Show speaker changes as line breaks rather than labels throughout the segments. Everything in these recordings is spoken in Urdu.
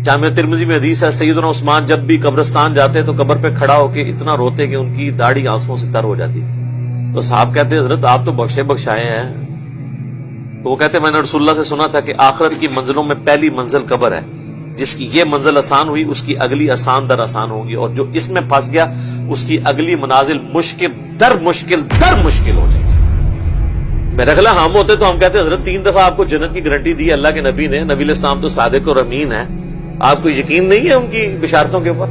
جامعہ ترمذی میں حدیث ہے سیدنا عثمان جب بھی قبرستان جاتے تو قبر پہ کھڑا ہو کے اتنا روتے کہ ان کی داڑھی آنسوؤں سے تر ہو جاتی. تو صاحب کہتے ہیں حضرت آپ تو بخشے بخشائے ہیں. تو وہ کہتے ہیں میں نے رسول اللہ سے سنا تھا کہ آخرت کی منزلوں میں پہلی منزل قبر ہے. جس کی یہ منزل آسان ہوئی اس کی اگلی آسان در آسان ہوگی، اور جو اس میں پھنس گیا اس کی اگلی منازل مشکل در مشکل ہو جائے گی. میرا خیال ہم ہوتے تو ہم کہتے ہیں حضرت 3 دفعہ آپ کو جنت کی گارنٹی دی اللہ کے نبی نے. نبی علیہ السلام تو صادق اور امین ہے، آپ کو یقین نہیں ہے ان کی بشارتوں کے اوپر؟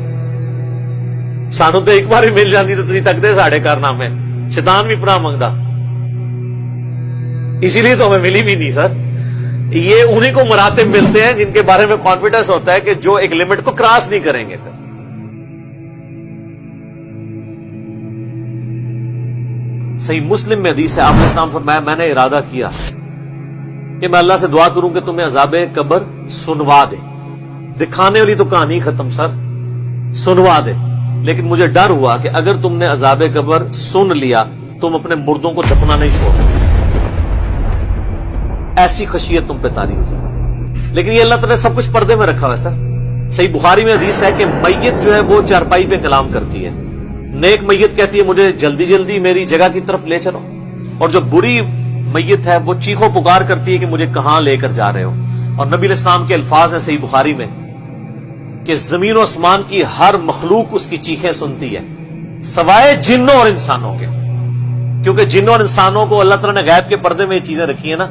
سانو تو ایک بار ہی مل جاتی تو تسی تک دے ساڑھے کارنامے، شیطان بھی پناہ منگدا. اسی لیے تو ہمیں ملی بھی نہیں سر. یہ انہیں کو مراتب ملتے ہیں جن کے بارے میں کانفیڈنس ہوتا ہے کہ جو ایک لمٹ کو کراس نہیں کریں گے. صحیح مسلم میں حدیث ہے آپ نے اسلام فرمایا میں نے ارادہ کیا کہ میں اللہ سے دعا کروں کہ تمہیں عذاب قبر سنوا دے. دکھانے والی تو کہانی ختم سر، سنوا دے. لیکن مجھے ڈر ہوا کہ اگر تم نے عذاب قبر سن لیا تم اپنے مردوں کو دفنا نہیں چھوڑو. ایسی خشیت تم پہ طاری ہوگی. لیکن یہ اللہ تعالیٰ نے سب کچھ پردے میں رکھا ہوا ہے سر. صحیح بخاری میں حدیث ہے کہ میت جو ہے وہ چارپائی پہ کلام کرتی ہے. نیک میت کہتی ہے مجھے جلدی جلدی میری جگہ کی طرف لے چلو، اور جو بری میت ہے وہ چیخو پکار کرتی ہے کہ مجھے کہاں لے کر جا رہے ہو. اور نبی علیہ السلام کے الفاظ ہیں صحیح بخاری میں کہ زمین و آسمان کی ہر مخلوق اس کی چیخیں سنتی ہے سوائے جنوں اور انسانوں کے. کیونکہ جنوں اور انسانوں کو اللہ تعالیٰ نے غیب کے پردے میں یہ چیزیں رکھی ہیں نا،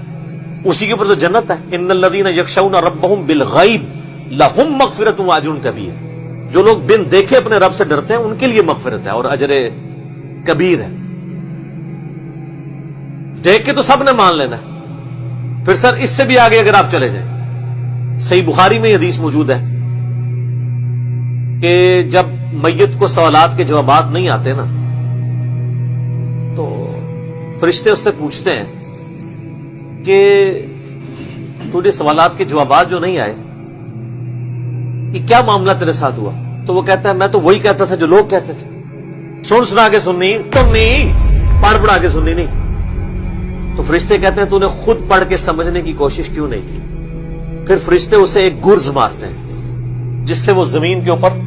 اسی کے اوپر تو جنت ہے. ان الذین یخشون ربهم بالغیب لهم مغفرۃ واجر کبیر. جو لوگ بن دیکھے اپنے رب سے ڈرتے ہیں ان کے لیے مغفرت ہے اور اجر کبیر ہے. دیکھ کے تو سب نے مان لینا ہے. پھر سر اس سے بھی آگے اگر آپ چلے جائیں، صحیح بخاری میں یہ حدیث موجود ہے کہ جب میت کو سوالات کے جوابات نہیں آتے نا تو فرشتے اس سے پوچھتے ہیں کہ تجھے سوالات کے جوابات جو نہیں آئے یہ کیا معاملہ تیرے ساتھ ہوا؟ تو وہ کہتا ہے میں تو وہی کہتا تھا جو لوگ کہتے تھے. سنا کے سننی تم نہیں، پڑھا کے سننی نہیں. تو فرشتے کہتے ہیں تو نے خود پڑھ کے سمجھنے کی کوشش کیوں نہیں کی؟ پھر فرشتے اسے ایک گرز مارتے ہیں جس سے وہ زمین کے اوپر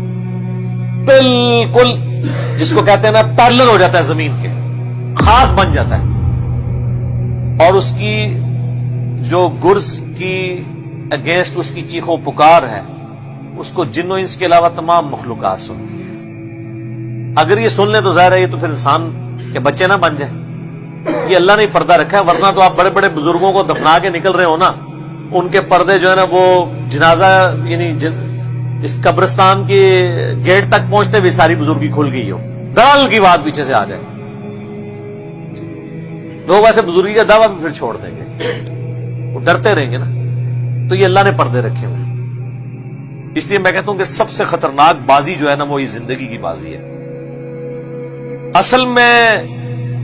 بالکل جس کو کہتے ہیں نا پیرلل ہو جاتا ہے، زمین کے خاک بن جاتا ہے. اور اس کی جو گرز کی اگینسٹ اس کی چیخو پکار ہے اس کو جن و انس کے علاوہ تمام مخلوقات سنتی ہے. اگر یہ سن لیں تو ظاہر ہے یہ تو پھر انسان کے بچے نہ بن جائیں. یہ اللہ نے پردہ رکھا ہے، ورنہ تو آپ بڑے بڑے بزرگوں کو دفنا کے نکل رہے ہو نا، ان کے پردے جو ہے نا وہ جنازہ یعنی اس قبرستان کے گیٹ تک پہنچتے بھی ساری بزرگی کھل گئی ہو، دال کی بات پیچھے سے آ جائے. لوگ ایسے بزرگی کا دعویٰ بھی پھر چھوڑ دیں گے، وہ ڈرتے رہیں گے نا. تو یہ اللہ نے پردے رکھے ہوئے. اس لیے میں کہتا ہوں کہ سب سے خطرناک بازی جو ہے نا وہ یہ زندگی کی بازی ہے. اصل میں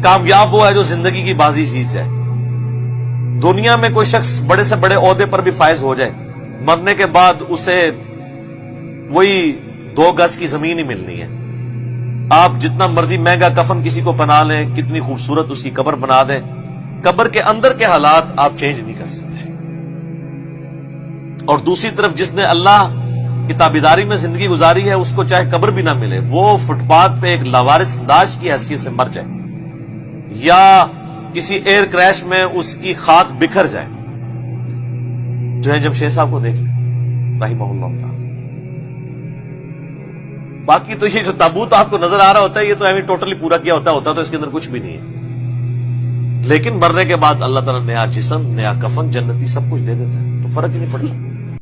کامیاب وہ ہے جو زندگی کی بازی جیت جائے. دنیا میں کوئی شخص بڑے سے بڑے عہدے پر بھی فائز ہو جائے، مرنے کے بعد اسے وہی 2 گز کی زمین ہی ملنی ہے. آپ جتنا مرضی مہنگا کفن کسی کو پہنا لیں، کتنی خوبصورت اس کی قبر بنا دیں، قبر کے اندر کے حالات آپ چینج نہیں کر سکتے. اور دوسری طرف جس نے اللہ کی تابعداری میں زندگی گزاری ہے اس کو چاہے قبر بھی نہ ملے، وہ فٹ پاتھ پہ ایک لاوارث لاش کی حیثیت سے مر جائے یا کسی ایئر کریش میں اس کی خاک بکھر جائے. جو ہے جمشید صاحب کو دیکھ لیں رحمہ اللہ تعالی. باقی تو یہ جو تابوت آپ کو نظر آ رہا ہوتا ہے یہ تو ہمیں ٹوٹلی پورا کیا ہوتا تو اس کے اندر کچھ بھی نہیں ہے. لیکن مرنے کے بعد اللہ تعالیٰ نیا جسم، نیا کفن، جنتی سب کچھ دے دیتا ہے، تو فرق ہی نہیں پڑتا.